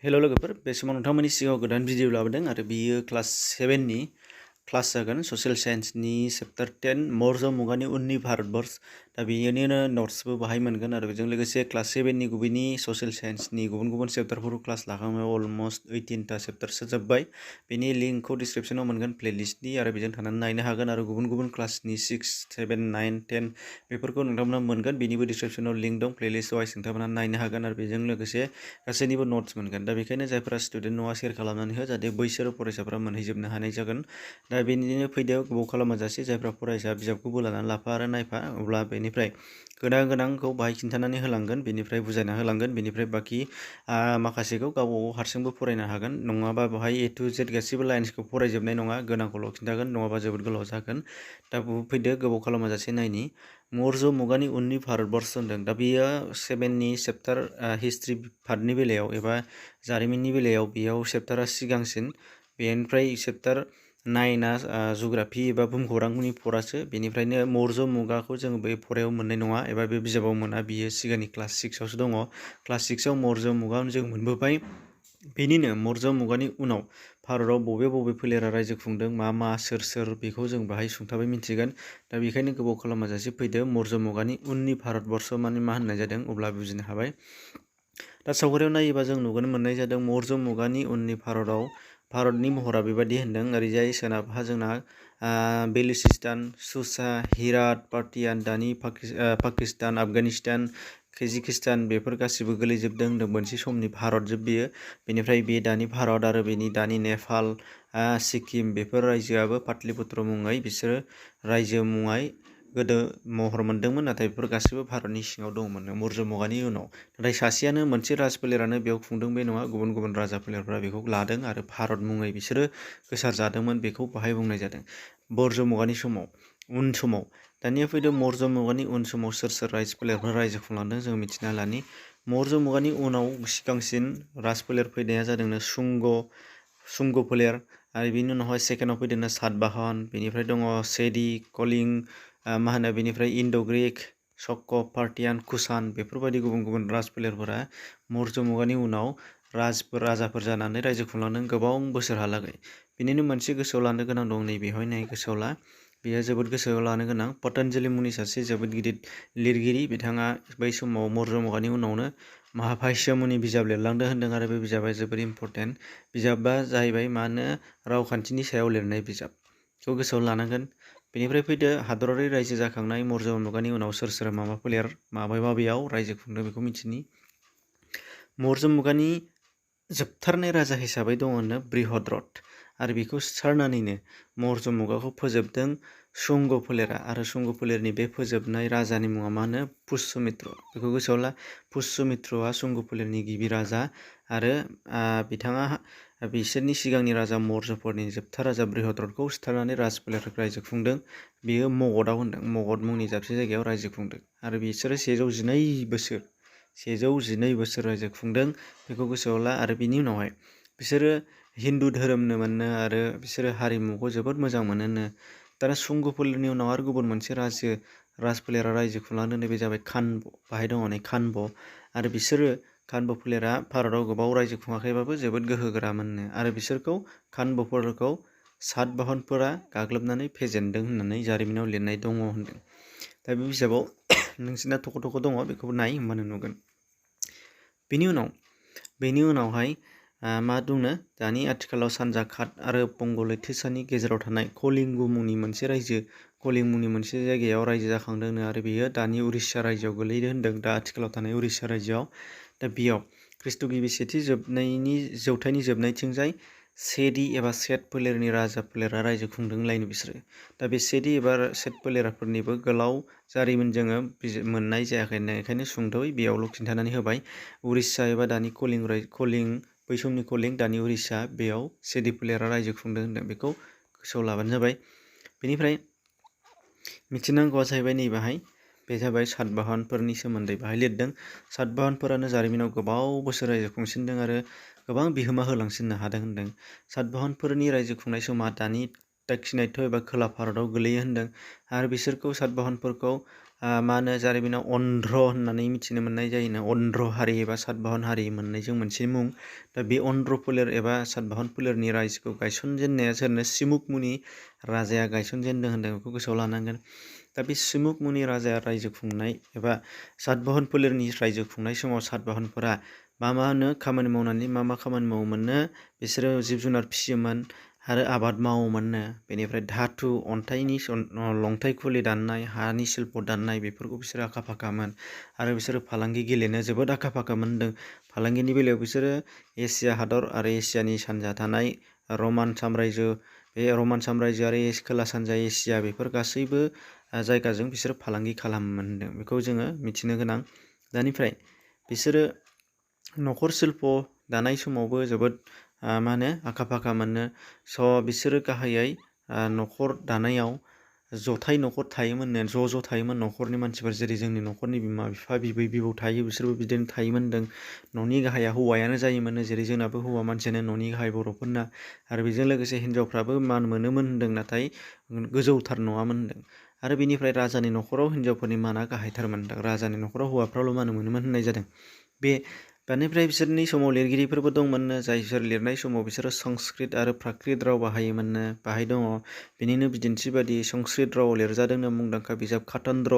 हेल' लोगोफोर बे समाव नोंथांमोननि सिगाङाव गोदान भिडिअ लाबोदों आरो बियो क्लास 7 नि क्लास जागोन ससियेल साइन्सनि चैप्टार 10 मौर्य मुगानि उननि भारतबर्ष दा बेनिनो नोट्सबो बाहाय मोनगोन आरो बेजों लोगोसे क्लास 7 नि गुबैनि ससियेल साइन्सनि गुबुन गुबुन चैप्टारफोरखौ क्लास लाखांबाय अलमोस्ट 18टा चैप्टारसो जोब्बाय बेनि लिंकखौ डिसक्रिप्शनाव मोनगोन प्लेलिस्टनि आरो बेजों थानानै नायनो हागोन आरो गुबुन गुबुन क्लासनि 6, 7, 9, 10 बेफोरखौ नोंथांमोना मोनगोन बेनिबो डिसक्रिप्शनाव लिंक दं प्लेलिस्ट वाइज नोंथांमोना नायनो हागोन आरो बेजों लोगोसे गासैनिबो नोट्स मोनगोन दा बेखायनो जायफोरा स्टुडेन्ट नङा शेयार खालामनानै हो जाहाथे बैसोर फरायसाफोरा मोनहैजोबनो हानाय जागोन दा बेनिनो फैदो गोबाव खालामाजासे जायफ्रा फरायसा बिजाबखौ बोलानानै लाफा आरो नायफा अब्ला बेनिफ्राय गोनांखौ बाहाय खिन्थानानै होलांगोन बेनिफ्राय बुजायना होलांगोन बेनिफ्राय बाखि माखासेखौ गावबागाव हारसिंबो फरायनो हागोन नङाबा बेवहाय A to Z गासैबो लाइन्सखौ फरायजोबनाय नङा गोनांखौल' खिन्थागोन नङाबा जोबोद गोलाव जागोन दा फैदो गोबाव खालामाजासे नायनि मौर्य मुगानि उननि भारतबर्ष होनदों दा बेयो 7नि चैप्टार हिस्ट्रि पार्टनि बेलायाव एबा जारिमिननि बेलायाव बेयाव चैप्टारा सिगांसिन बेनिफ्राय चैप्टार 9आ जुग्राफि एबा भुमखौरांनि फरासो बेनिफ्रायनो मौर्य मुगाखौ जों बे फरायाव मोननाय नङा एबा बे बिजाबाव मोना बियो सिगांनि क्लास 6आवसो दङ क्लास 6आव मौर्य मुगा जों मोनबोबाय बेनिनो मौर्य मुगानि उनाव भारताव बबे फोलेरा रायजो खुंदों मा सोर बेखौ जों बाहाय सुंथाबै मिन्थिगोन दा बेखायनो गोबाव खालामाजासे फैदो मौर्य मुगानि उननि भारतबर्ष माने मा होननाय जादों अब्ला बुजिनो हाबाय दा सावगारियाव नायोबा जों नुनो मोननाय जादों मौर्य मुगानि उननि भारतनि महरा बेबायदि होनदों ओरैजाय सोनाबहा जोंना बेलुचिस्तान सुसा हिरात पार्टियान दानि पाकिस्तान आफगानिस्तान केजिकिस्तान बेफोर गासिबो गोलैजोबदों होनदों मोनसे समनि भारतजोब बियो बेनिफ्राय बे दानि भारत आरो बेनि दानि नेपाल सिक्किम बेफोर रायजोआबो पाटलिपुत्र मुङै बिसोरो रायजो मुङै गोदो महर मोन्दोंमोन नाथाय बेफोर गासैबो भारतनि सिङाव दंमोन मौर्य मुगानि उनाव नाथाय सासेयानो मोनसे राज फोलेरानो बेयाव खुंदों बे नङा गुबुन गुबुन राजा फोलेरफोरा बेखौ लादों आरो भारत मुङै बिसोरो गोसार जादोंमोन बेखौ बाहाय बुंनाय जादों मौर्य मुगानि उन समाव दानिया फैदों मौर्य मुगानि उन समाव सोर राज फोलेरफोरा रायजो खुंलांदों जों मिथिना लानि मौर्य मुगानि उनाव सिगांसिन राज फोलेर फैनाया जादोंनो शुंग फोलेर आरो बिनि उनावहाय सेकेन्डआव फैदोंनो सातबाहन बेनिफ्राय दङ सेदि कलिंग बेनिफ्राय इन्ड' ग्रीक शक पार्टियान कुषाण बेफोरबायदि गुबुन गुबुन राज फोलेरफोरा मौर्य मुगानि उनाव राजाफोर जानानै रायजो खुंलांदों गोबां बोसोरहालागै बिनिनो मोनसे गोसोआव लानो गोनां दं नैबेवहाय नाय गोसोआव ला बेयो जोबोद गोसोआव लानो गोनां पतन्जलि मुंनि सासे जोबोद गिदिर लिरगिरि बिथाङा बै समाव मौर्य मुगानि उनावनो महाभाष्य मुंनि बिजाब लिरलांदों होनदों आरो बे बिजाबा जोबोद इम्पर्टेन्ट बिजाबा जाहैबाय रावखान्थिनि सायाव लिरनाय बिजाबखौ गोसोआव लानांगोन बेनिफ्राय फैदो हादरारि रायजो जाखांनाय मौर्य मुगानि उनाव सोर मा फोलेर माबेयाव रायजो खुंदों बेखौ मिथिनि मौर्य मुगानि जोबथारनाय राजा हिसाबै दङनो बृहद्रथ आरो बेखौ सुथारनानैनो मौर्य मुगाखौ फोजोबदों शुंग फोलेरा आरो शुंग फोलेरनि बे फोजोबनाय राजानि मुङा मा होनो पुष्यमित्र बेखौ गोसोआव ला पुष्यमित्रआ शुंग फोलेरनि गिबि राजा आरो बिथाङा बिसोरनि सिगांनि राजा मौर्यफोरनि जोबथा राजा बृहद्रथखौ सुथारनानै राज फोलेरखौ रायजो खुंदों बेयो मगधआव होनदों मगध मुंनि दाबसे जायगायाव रायजो खुंदों आरो बिसोरो 112 बोसोर रायजो खुंदों बेखौ गोसोआव ला आरो बिनि उनावहाय बिसोरो हिन्दु धोरोमनो मोननो आरो बिसोरो हारिमुखौ जोबोद मोजां मोनोनो दाना शुंग फोलेरनि उनाव आरो गुबुन मोनसे राज फोलेरा रायजो खुंलांदों बे जाबाय खानब बाहाय दङ नै खानब आरो बिसोरो खानब फोलेरा भारताव गोबाव रायजो खुङाखैबाबो जोबोद गोहोगोरामोननो आरो बिसोरखौ खानबफोरखौ सातबाहनफोरा गाग्लोबनानै फेजेनदों होननानै जारिमिनाव लिरनाय दङ होनदों दा बे बिजाबाव नोंसिना थख' दङ बेखौ नाय होमबानो नुगोन बेनि उनावहाय मा दंनो दानि आथिखालाव सानजा घाट आरो बंग लैथोसानि गेजेराव थानाय कलिंग मुंनि मोनसे जायगायाव रायजो जाखांदोंनो आरो बेयो दानि उरिष्या रायजोआव गोलैदों होनदों दा आथिखालाव थानाय उरिष्या रायजोआव दा बेयाव खृष्ट गिबि सेथि जौथाइनि जोबनायथिंजाय सेदि एबा सेट फोलेरनि राजा फोलेरा रायजो खुंदोंलायनो बिसोरो दा बे सेदि एबा सेट फोलेरफोरनिबो गोलाव जारिमिन जोङो मोननाय जायाखै बेखायनो सुंद'यै बेयावल' खिन्थानानै होबाय उरिष्या एबा दानि कलिंग बै समनि कलिंग दानि उरिष्या बेयाव सेदि फोलेरा रायजो खुंदों होनदों बेखौ गोसोआव लाबानो जाबाय बेनिफ्राय मिथिनांगौआ जाहैबाय नैबाहाय बे जाबाय सातबाहनफोरनि सोमोन्दै बाहाय लिरदों सातबाहनफोरानो जारिमिनाव गोबाव बोसोर रायजो खुंसिनदों आरो गोबां बिहोमा होलांसिननो हादों होनदों सातबाहनफोरनि रायजो खुंनाय समा दानि दाक्षिणात्य एबा खोला भारताव गोलैयो होनदों आरो बिसोरखौ सातबाहनफोरखौ मा होनो जारिमिनाव अन्ध्र होननानै मिथिनो मोननाय जायोनो अन्ध्र हारि एबा सातबाहन हारि मोननैजों मोनसे मुं। दा बे अन्ध्र फोलेर एबा सातबाहन फोलेरनि रायजोखौ गायसनजेननाया सोरनो सिमुक मुनि राजाया गायसनजेनदों होनदों बेखौ गोसोआव लानांगोन। दा बे सिमुक मुनि राजाया रायजो खुंनाय एबा सातबाहन फोलेरनि रायजो खुंनाय समाव सातबाहनफोरा मा होनो खामानि मावनानै मा खामानि मावोमोननो बिसोरो जिब जुनार फिसियोमोन आरो आबाद मावोमोननो। बेनिफ्राय धातु अन्थाइनि लंथाइ खुलि दाननाय हानि शिल्प दाननाय बेफोरखौ बिसोरो आखा फाखामोन आरो बिसोरो फालांगि गेलेनो जोबोद आखा फाखामोन होनदों। फालांगिनि बेलायाव बिसोरो एसिया हादर आरो एसियानि सानजा थानाय रमान साम्रायजो बे रमान साम्रायजो आरो खोला सानजा एसिया बेफोर गासैबो जायगाजों बिसोरो फालांगि खालामोमोन होनदों बेखौ जोङो मिथिनो गोनां। दानिफ्राय बिसोरो न'खर शिल्प दानाय समावबो जोबोद मा होनो आखा फाखा मोननो। स' बिसोरो गाहायै न'खर दानायाव जथाय न'खर थायोमोननो ज' थायोमोन न'खरनि मानसिफोर जेरै जोंनि न'खरनि बिमा बिफा बिबै बिबौ थायो बिसोरबो बिदिनो थायोमोन होनदों। न'नि गाहाया हौवायानो जायोमोन जेरै जोंनाबो हौवा मानसियानो न'नि गाहाय बर'फोरना आरो बेजों लोगोसे हिनजावफ्राबो मान मोनोमोन होनदों नाथाय गोजौथार नङामोन होनदों। आरो बेनिफ्राय राजानि न'खराव हिनजावफोरनि माना गाहायथारमोन होनदों राजानि न'खराव हौवाफ्राल' मान मोनोमोन होननाय जादों। बेनिफ्राय बिसोरनि समाव लिरगिरिफोरबो दंमोननो जायफोर लिरनाय समाव बिसोरो संस्कृत आरो प्राकृत राव बाहायोमोननो बाहाय दङ। बेनिनो बिदिन्थि बादि संस्कृत रावाव लिरजादोंनो मुंदांखा बिजाब कातन्द्र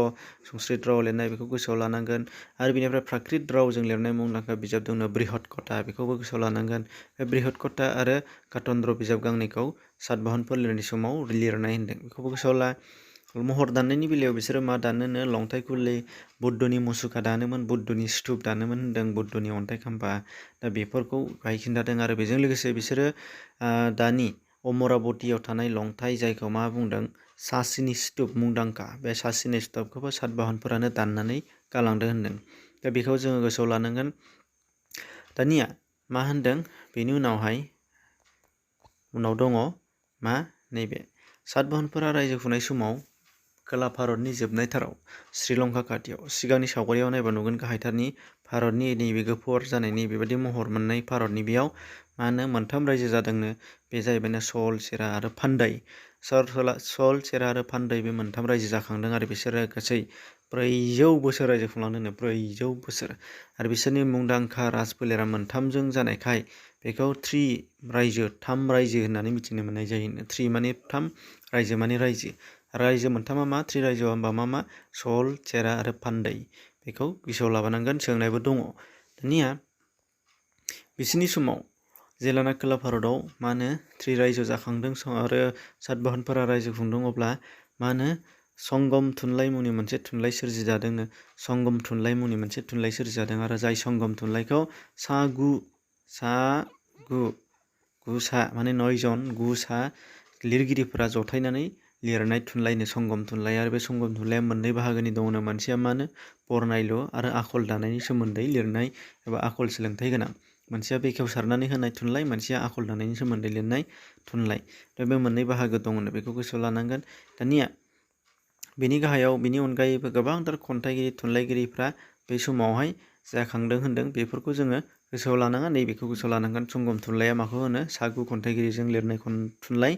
संस्कृत रावाव लिरनाय बेखौ गोसोआव लानांगोन। आरो बेनिफ्राय प्राकृत रावजों लिरनाय मुंदांखा बिजाब दंनो बृहत कथा बेखौबो गोसोआव लानांगोन। बे बृहत कथा आरो कातन्द्र बिजाब गांनैखौ सातबाहन फोलेरनि समाव लिरनाय होनदों बेखौबो गोसोआव ला। महर दाननायनि बेलायाव बिसोरो मा दानोनो लंथाइ खुलि बुद्धनि मुसुखा दानोमोन बुद्धनि स्तुप दानोमोन होनदों बुद्धनि अन्थाइ खाम्फा। दा बेफोरखौ बाहाय खिन्थादों आरो बेजों लोगोसे बिसोरो दानि अमरावतीयाव थानाय लंथाइ जायखौ मा बुंदों सासिनि स्तुप मुंदांखा बे सासिनि स्तुपखौबो सातबाहनफोरानो दाननानै गालांदों होनदों। दा बेखौ जोङो गोसोआव लानांगोन। दानिया मा होनदों बेनि उनाव दङ मा नैबे सातबाहनफोरा रायजो खुंनाय समाव खोला भारतनि जोबनायथाराव श्रीलंका खाथियाव सिगांनि सावगारियाव नायबा नुगोन गाहायथारनि भारतनि नैबे गोफर जानायनि बेबायदि महर मोननाय भारतनि बेयाव मा होनो मोनथाम रायजो जादोंनो बे जाहैबायनो सल चेरा आरो फान्दाय। सल चेरा आरो फान्दाय बे मोनथाम रायजो जाखांदों आरो बिसोरो गासै 400 बोसोर रायजो खुंलांदोंनो 400 बोसोर। आरो बिसोरनि मुंदांखा राजफोलेरा मोनथामजों जानायखाय बेखौ थाम रायजो होननानै मिथिनो मोननाय जायो। 3 माने 3 रायजो माने रायजो मोनथामा मा 3 रायजोआ होमबा मा सल चेरा आरो फान्दाय बेखौ गोसोआव लाबोनांगोन सोंनायबो दङ। दानिया बिसोरनि समाव जेलाना खोला भारतआव मा होनो 3 रायजो जाखांदों आरो सातबाहनफोरा रायजो खुंदों अब्ला मा होनो संगम थुनलाइ मुंनि मोनसे थुनलाइ सोरजिजादोंनो संगम थुनलाइ मुंनि मोनसे थुनलाइ सोरजिजादों आरो जाय संगम थुनलाइखौ गुसा माने 9 जन गुसा लिरगिरिफोरा जथायनानै लिरनाय थुनलाइनो संगम थुनलाइ। आरो बे संगम थुनलाइया मोननै बाहागोनि दङनो मोनसेया मा होनो बरनायल' आरो आखल दानायनि सोमोन्दै लिरनाय एबा आखल सोलोंथाइ गोनां। मोनसेया बेखेवसारनानै होनाय थुनलाइ मोनसेया आखल दानायनि सोमोन्दै लिरनाय थुनलाइ। दा बे मोननै बाहागो दङनो बेखौ गोसोआव लानांगोन। दानिया बेनि गाहायाव बेनि अनगायैबो गोबांथार खन्थाइगिरि थुनलाइगिरिफ्रा बे समावहाय जाखांदों होनदों बेफोरखौ जोङो गोसोआव लानाङा नैबेखौ गोसोआव लानांगोन। संगम थुनलाइया माखौ होनो सागु खन्थाइगिरिजों लिरनाय थुनलाइ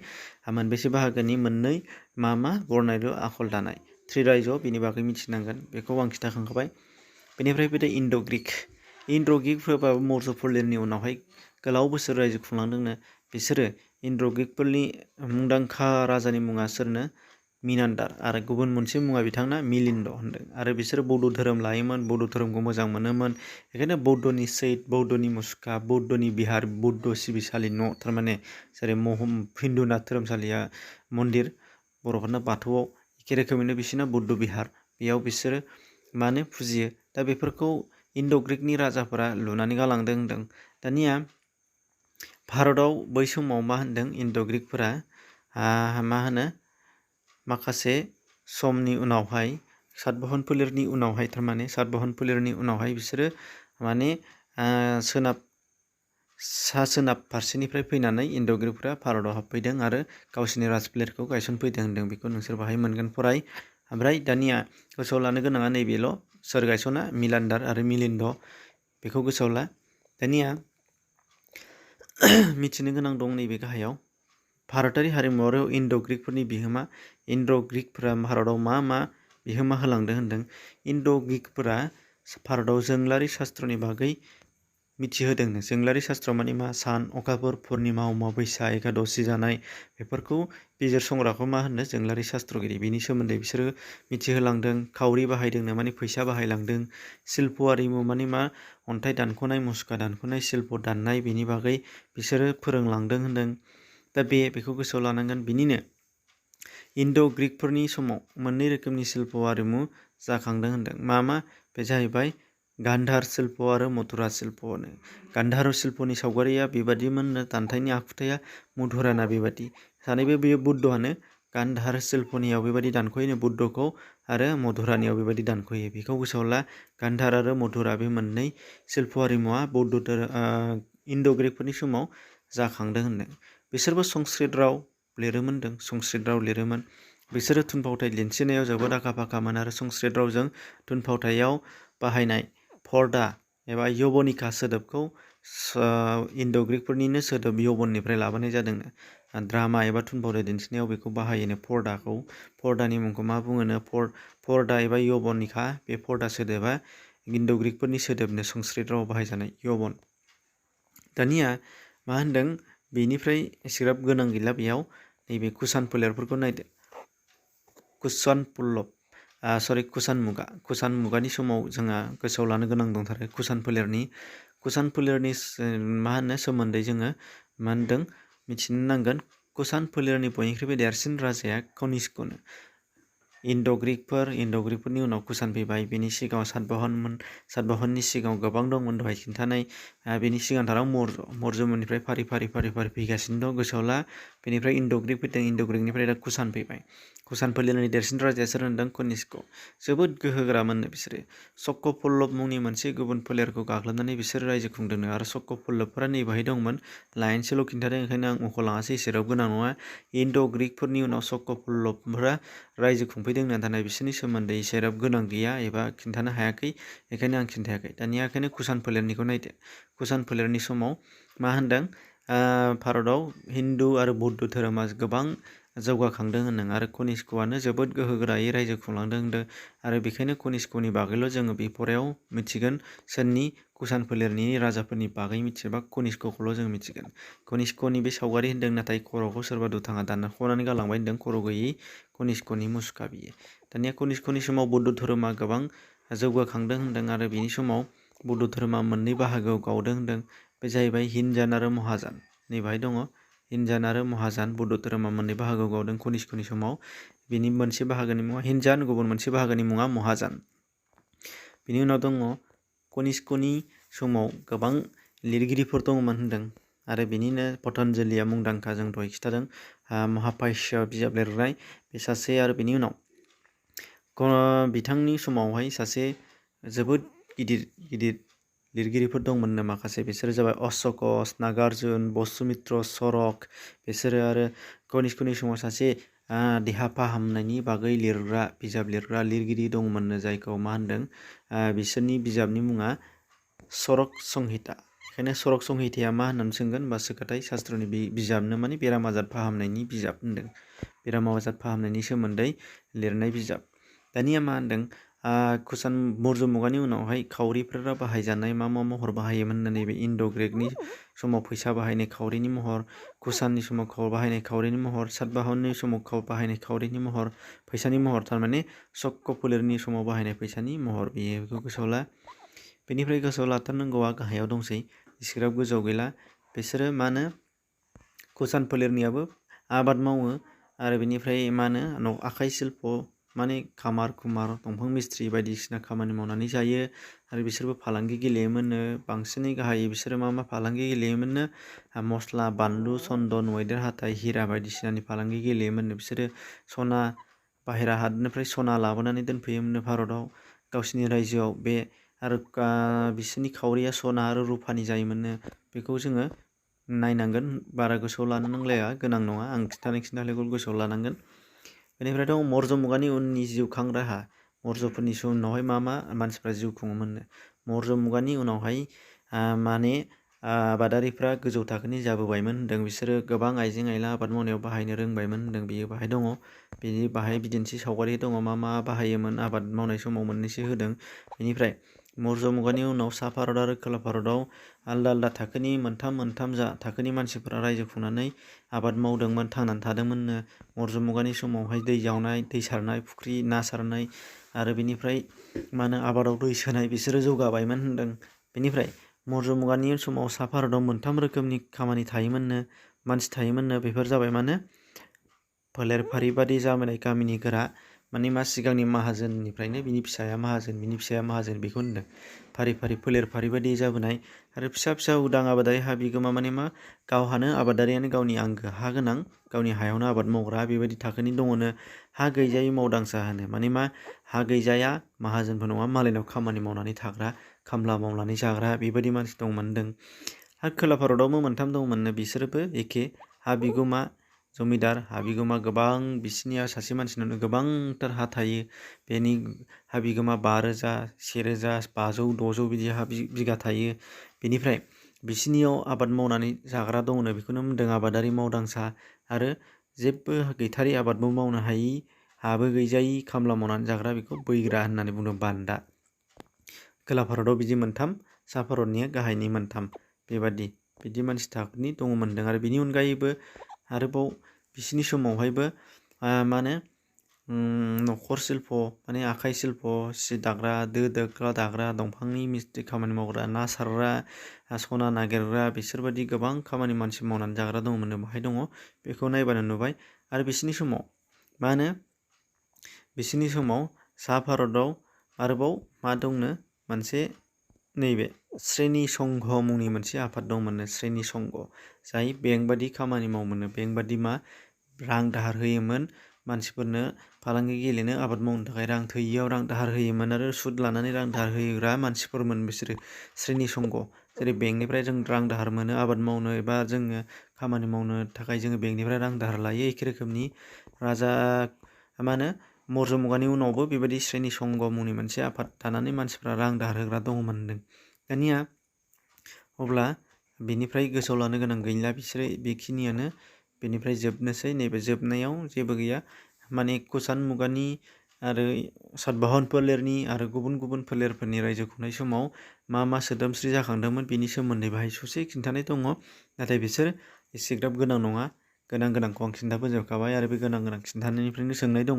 मोनबेसे बाहागोनि मोननै मा बरनायल' आखल दानाय 3 रायजो बेनि बागै मिथिनांगोन बेखौ आं खिन्थाखांखाबाय। बेनिफ्राय फैदो इन्ड' ग्रीकफोराबो मौर्य फोलेरनि उनावहाय गोलाव बोसोर रायजो खुंलांदोंनो। बिसोरो इन्ड' ग्रीकफोरनि मुंदांखा राजानि मुङा सोरनो मिनान्डार आरो गुबुन मोनसे मुङा बिथांना मिलिन्द होनदों। आरो बिसोरो बौद्ध धोरोम लायोमोन बौद्ध धोरोमखौ मोजां मोनोमोन बेखायनो बौद्धनि सैट बौद्धनि मुसुखा बौद्धनि बिहार बौद्ध सिबिसालि न' थारमाने जेरै हिन्दुनाथ धोरोमसालिया मन्दिर बर'फोरना बाथौआव एखे रोखोमैनो बिसोरना बौद्ध बिहार बेयाव बिसोरो मा होनो फुजियो। दा बेफोरखौ इन्ड' ग्रीकनि राजाफोरा लुनानै गालांदों होनदों। दानिया भारतआव बै समाव मा होनदों इन्ड' ग्रीकफोरा मा होनो माखासे समनि उनावहाय सातबाहन फोलेरनि उनावहाय थारमाने सातबाहन फोलेरनि उनावहाय बिसोरो माने सोनाब फारसेनिफ्राय फैनानै इन्ड' ग्रीकफोरा भारतआव हाबफैदों आरो गावसिनि राजफोलेरखौ गायसनफैदों होनदों बेखौ नोंसोर बाहाय मोनगोन फराय। ओमफ्राय दानिया गोसोआव लानो गोनाङा नैबेल' सोर गायसना मिलान्डार आरो मिलिन्द बेखौ गोसोआव ला। दानिया मिथिनो गोनां दं नैबे गाहायाव भारतारि हारिमुआव इन्ड' ग्रीकफोरनि बिहोमा इन्ड' ग्रीकफोरा भारतआव मा बिहोमा होलांदों होनदों। इन्ड' ग्रीकफोरा भारताव जोंलारि शास्त्रनि बागै मिथिहोदोंनो। जोंलारि शास्त्र माने मा? सान, अखाफोर, पुर्निमा, अमाबैसा, एकादशी जानाय बेफोरखौ बिजिरसंग्राखौ मा होनो? जोंलारि शास्त्रगिरि। बिनि सोमोन्दै बिसोरो मिथिहोलांदों। खावरि बाहायदोंनो माने फैसा बाहायलांदों। शिल्प आरिमु माने मा? अन्थाइ दानख'नाय, मुसुखा दानख'नाय, शिल्प दाननाय बेनि बागै बिसोरो फोरोंलांदों होनदों। दा बेखौ गोसोआव लानांगोन। बिनिनो इन्ड' ग्रीकफोरनि समाव मोननै रोखोमनि शिल्प आरिमु जाखांदों होनदों। मा? बे जाहैबाय गान्धार शिल्प आरो मथुरा शिल्प होनो। गान्धार शिल्पनि सावगारिया बेबादिमोननो, दान्थायनि आखुथाया मधुराना बेबादि। सानैबो बेयो बुद्धआनो। गान्धार शिल्पनियाव बेबादि दानख'योनो बुद्धखौ, आरो मधुरानियाव बेबादि दानख'यो। बेखौ गोसोआव ला। गान्धार आरो मधुरा बे मोननै शिल्प आरिमुआ इन्ड' ग्रीकफोरनि समाव जाखांदों होनदों। बिसोरबो संस्कृत राव लिरोमोन होनदों। संस्कृत राव लिरोमोन। बिसोरो थुनफावथाय दिन्थिनायाव जोबोद आखा-फाखामोन आरो संस्कृत रावजों थुनफावथायाव बाहायनाय पर्दा एबा यवनिका सोदोबखौ इन्ड' ग्रीकफोरनिनो सोदोब यवननिफ्राय लाबोनाय जादोंनो। ड्रामा एबा थुनफावथाय दिन्थिनायाव बेखौ बाहायोनो पर्दाखौ। पर्दानि मुंखौ मा बुङोनो? पर्दा एबा यवनिका। बे पर्दा सोदोबा इन्ड' ग्रीकफोरनि सोदोबनो, संस्कृत रावाव बाहायजानाय यवन। दानिया मा होनदों? बेनिफ्राय एसेग्राब गोनां गैला बेयाव। नैबे कुषाण फोलेरफोरखौ नायदो। कुषाण मुगा। कुषाण मुगानि समाव जोंहा गोसोआव लानो गोनां दंथारो। कुषाण फोलेरनि मा होनो सोमोन्दै जोङो मा होनदों? मिथिनो नांगोन। कुषाण फोलेरनि बयनिख्रुइबो देरसिन राजाया कनिष्कनो। इन्ड' ग्रीकफोरनि उनाव कुषाण फैबाय। बेनि सिगाङाव सातबाहनमोन। सातबाहननि सिगाङाव गोबां दंमोन दहाय खिन्थानाय। बेनि सिगांथाराव मौर्यमोननिफ्राय फारि फैगासिनो दं। गोसोआव ला। बेनिफ्राय इन्ड' ग्रीक फैदों। इन्ड' ग्रीकनिफ्राय दा कुषाण फैबाय। कुषाण फोलेरनि देरसिन राजाया सोर होनदों? कनिष्क। जोबोद गोहोगोरामोननो बिसोरो। शक पल्लव मुंनि मोनसे गुबुन फोलेरखौ गाग्लोबनानै बिसोरो रायजो खुंदोंनो। आरो शक पल्लवफोरा नैबाहाय दंमोन। लाइनसेल' खिन्थादों, ओंखायनो आं मख'लाङासै, एसेग्राब गोनां नङा। इन्ड' ग्रीकफोरनि उनाव शक पल्लवफोरा रायजो खुंफैदों, नाथाय बिसोरनि सोमोन्दै एसेग्राब गोनां गैया एबा खिन्थानो हायाखै, बेखायनो आं खिन्थायाखै। दानिया ओंखायनो कुषाण फोलेरनिखौ नायदो। कुषाण फोलेरनि समाव मा होनदों? भारताव हिन्दु आरो बौद्ध धोरोमा गोबां जौगाखांदों होनदों। आरो कनिष्कआनो जोबोद गोहोगोरायै रायजो खुंलांदों होनदों। आरो बेखायनो कनिष्कनि बागैल' जोङो बे फरायाव मिथिगोन। सोरनि? कुषाण फोलेरनि राजाफोरनि बागै मिथियोबा कनिष्कखौल' जों मिथिगोन। कनिष्कनि बे सावगारि होनदों, नाथाय खर'खौ सोरबा दुथाङा दानख'नानै गालांबाय होनदों। खर' गैयै कनिष्कनि मुसुखा बियो। दानिया कनिष्कनि समाव बौद्ध धोरोमा गोबां जौगाखांदों होनदों। आरो बिनि समाव बौद्ध धोरोमा मोननै बाहागोआव गावदों होनदों। बे जाहैबाय हिनजान आरो महाजान। नैबाहाय दङ हिनजान आरो महाजान। बौद्ध धोरोमा मोननै बाहागोआव गावदों कनिष्कनि समाव। बिनि मोनसे बाहागोनि मुङा हिनजान, गुबुन मोनसे बाहागोनि मुङा महाजान। बिनि उनाव दङ कनिष्कनि समाव गोबां लिरगिरिफोर दंमोन होनदों। आरो बिनिनो पतन्जलिया मुंदांखा, जों दहाय खिथादों। महाभाष्य बिजाब लिरनाय बे सासे। आरो बिनि उनाव बिथांनि समावहाय सासे जोबोद गिदिर लिरगिरिफोर दंमोननो माखासे। बिसोरो जाबाय अश'क, नागार्जुन, बसुमित्र, चरक। बिसोरो आरो कनिष्कनि समाव सासे देहा फाहामनायनि बागै बिजाब लिरग्रा लिरगिरि दंमोननो, जायखौ मा होनदों? बिसोरनि बिजाबनि मुङा चरक संहिता। बेखायनो चरक संहिताया मा होननानै सोंगोन? बा सोखाथाय शास्त्रनि बिजाबनो माने बेराम आजार फाहामनायनि बिजाब होनदों। बेराम आजार फाहामनायनि सोमोन्दै लिरनाय बिजाब। दानिया मा होनदों? कुषाण मौर्य मुगानि उनावहाय खावरिफोरा बाहायजानाय मा महर बाहायोमोन होननानै बे इन्ड' ग्रीकनि समाव फैसा बाहायनाय खावरिनि महर, कुषाणनि समाव बाहायनाय खावरिनि महर, सातबाहननि समाव बाहायनाय खावरिनि महर, फैसानि महर, थारमाने शक फोलेरनि समाव बाहायनाय फैसानि महर। बेखौ गोसोआव ला। बेनिफ्राय गोसोआव लाथारनांगौआ गाहायाव दंसै, एसेग्राब गोजौआव गैला। बिसोरो मा होनो? कुषाण फोलेरनियाबो आबाद मावो। आरो बेनिफ्राय मा होनो? आखाइ शिल्प माने खामार खुमार, दंफां मिस्ट्रि बायदिसिना खामानि मावनानै जायो। आरो बिसोरबो फालांगि गेलेयोमोननो। बांसिनै गाहायै बिसोरो मा फालांगि गेलेयोमोननो? मस्ला, बानलु, चन्दन, मैदेर हाथाइ, हिरा बायदिसिनानि फालांगि गेलेयोमोननो। बिसोरो सना, बाहेरा हादोरनिफ्राय सना लाबोनानै दोनफैयोमोननो भारताव गावसिनि रायजोआव। आरो बिसोरनि खावरिया सना आरो रुफानि जायोमोननो। बेखौ जोङो नायनांगोन। बारा गोसोआव लानो नांलाया, गोनां नङा। आं खिन्थानायखौ गोसोआव लानांगोन। बेनिफ्राय दं मौर्य मुगानि उननि जिउ खां राहा। मौर्यफोरनि उनावहाय मा मानसिफ्रा जिउ खुङोमोननो? मौर्य मुगानि उनावहाय माने आबादारिफ्रा गोजौ थाखोनि जाबोबायमोन होनदों। बिसोरो गोबां आइजें आइला आबाद मावनायाव बाहायनो रोंबायमोन होनदों। बियो बाहाय दङ। बिनि बाहाय बिदिन्थि सावगारि दङ मा बाहायोमोन आबाद मावनाय समाव मोननैसो होदों। बेनिफ्राय मौर्य मुगानि उनाव सा भारत आरो खोला भारताव आलदा आलदा थाखोनि मोनथाम थाखोनि मानसिफोरा रायजो खुंनानै आबाद मावदोंमोन, थांनानै थादोंमोननो। मौर्य मुगानि समावहाय दै जावनाय, दै सारनाय, फुख्रि ना सारनाय आरो बेनिफ्राय आबादाव दै सोनाय बिसोरो जौगाबायमोन होनदों। बेनिफ्राय मौर्य मुगानि समाव सा भारताव मोनथाम रोखोमनि खामानि थायोमोननो, मानसि थायोमोननो। बेफोर जाबाय फोलेर फारि बादि जाबोनाय गामिनि गोरा, सिगांनि माहाजोननिफ्रायनो बिनि फिसाया माहाजोन बेखौ होनदों। फारि फारि फोलेर फारि बादि जाबोनाय आरो फिसा उदां आबादारि हा बिगोमा गावहानो आबादारियानो गावनि आंगो हा गोनां, गावनि हायावनो आबाद मावग्रा बेबायदि थाखोनि दङनो। हा गैजायै मावदांसा होनो हा गैजाया माहाजोनबो नङा, मालायनाव खामानि मावनानै थाग्रा, खामला मावनानै जाग्रा बेबायदि मानसि दंमोन होनदों। आरो खोला भारतावबो मोनथाम दंमोननो, बिसोरबो एखे हा बिगोमा, जमिदार, हा बिगोमा गोबां, बिसिनिया सासे मानसिनावनो गोबांथार हा थायो। बेनि हा बिगोमा 5,000, 1,000, 500, 600 बिदि हा बिगा थायो। बेनिफ्राय बिसिनियाव आबाद मावनानै जाग्रा दङनो, बेखौनो बुंदों आबादारि मावदांसा। आरो जेबो गैथारि आबादबो मावनो हायि, हाबो गैजायि, खामला मावनानै जाग्रा बेखौ बैग्रा होननानै बुंदों, बान्दा। खोला भारताव बिदि मोनथाम, सा भारतनिया गाहायनि मोनथाम, बिदि मानसि थाखोनि दङमोन होनदों। आरो बिनि अनगायैबो आरोबाव बिसिनि समावहायबो न'खर शिल्प आखाइ शिल्प, सि दाग्रा, दो दोख्ला दाग्रा, दंफांनि मिस्ट्रि खामानि मावग्रा, ना सारग्रा, सना नागिरग्रा, बिसोरबायदि गोबां खामानि मानसि मावनानै जाग्रा दङमोननो, बाहाय दङ। बेखौ नायबानो नुबाय। आरो बिसिनि समाव सा भारताव आरोबाव दंनो, मोनसे नैबे श्रेणी संघ मुंनि मोनसे आफाद दंमोननो, श्रेणी संघ, जाय बेंक बादि खामानि मावोमोननो। बेंक बादि रां दाहार होयोमोन मानसिफोरनो, फालांगि गेलेनो, आबाद मावनो थाखाय रां थोयियाव रां दाहार होयोमोन आरो सुद लानानै रां दाहार होग्रा मानसिफोरमोन बिसोरो श्रेणी संघ। जेरै बेंकनिफ्राय जों रां दाहार मोनो आबाद मावनो एबा जोङो खामानि मावनो थाखाय जोङो बेंकनिफ्राय रां दाहार लायो, एखे रोखोमनि मौर्य मुगानि उनावबो बेबायदि श्रेणी संघ मुंनि मोनसे आफाद थानानै मानसिफ्रा रां दाहार होग्रा दङमोन होनदों। दानिया अब्ला बेनिफ्राय गोसोआव लानो गोनां गैला, बिसोरो बेखिनियानो। बेनिफ्राय जोबनोसै, नैबे जोबनायाव जेबो गैया। कुषाण मुगानि आरो सातबाहन फोलेरनि आरो गुबुन गुबुन फोलेरफोरनि रायजो खुंनाय समाव मा सोदोमस्रि जाखांदोंमोन बेनि सोमोन्दै बाहाय ससे खिन्थानाय दङ। नाथाय बिसोर एसेग्राब गोनां नङा। गोनांखौ आं खिन्थाबोजोबखाबाय आरो बे गोनां खिन्थानायनिफ्रायनो सोंनाय दङ।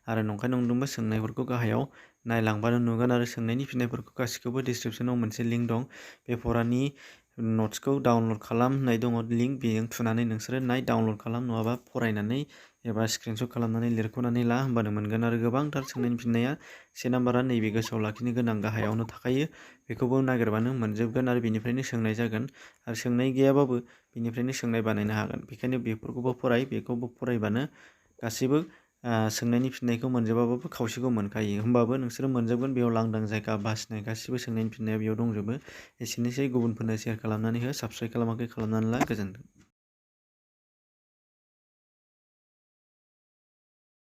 आरो नंखाय नंदोंबा सोंनायफोरखौ गाहायाव नायलांबानो नुगोन। आरो सोंनायनि फिननायफोरखौ गासिखौबो डिसक्रिपसनाव मोनसे लिंक दं, बे फरानि नट्सखौ डाउनलड खालाम होननाय दङ लिंक, बेजों थुनानै नोंसोरो डाउनलड खालाम, नङाबा फरायनानै एबा स्क्रिनशट खालामनानै लिरख'नानै ला, होमबानो मोनगोन। आरो गोबांथार सोंनायनि फिननाया 1 नाम्बारा नैबे गोसोआव लाखिनो गोनां गाहायावनो थाखायो, बेखौबो नागिरबानो मोनजोबगोन आरो बेनिफ्रायनो सोंनाय जागोन। आरो सोंनाय गैयाबाबो बेनिफ्रायनो सोंनाय बानायनो हागोन। बेखायनो बेफोरखौबो बेखौबो फरायबानो गासैबो सोंनायनि फिननायखौ मोनजोबाबाबो खावसेखौ मोनखायो। होमबाबो नोंसोरो मोनजोबगोन, बेयाव लांदां जायगा बासिनाय गासिबो सोंनायनि फिननाया बेयाव दंजोबो। एसेनोसै, गुबुनफोरनो शेयार खालामनानै हो, साबस्क्राइब खालामाखै खालामनानै ला, गोजोन्थों।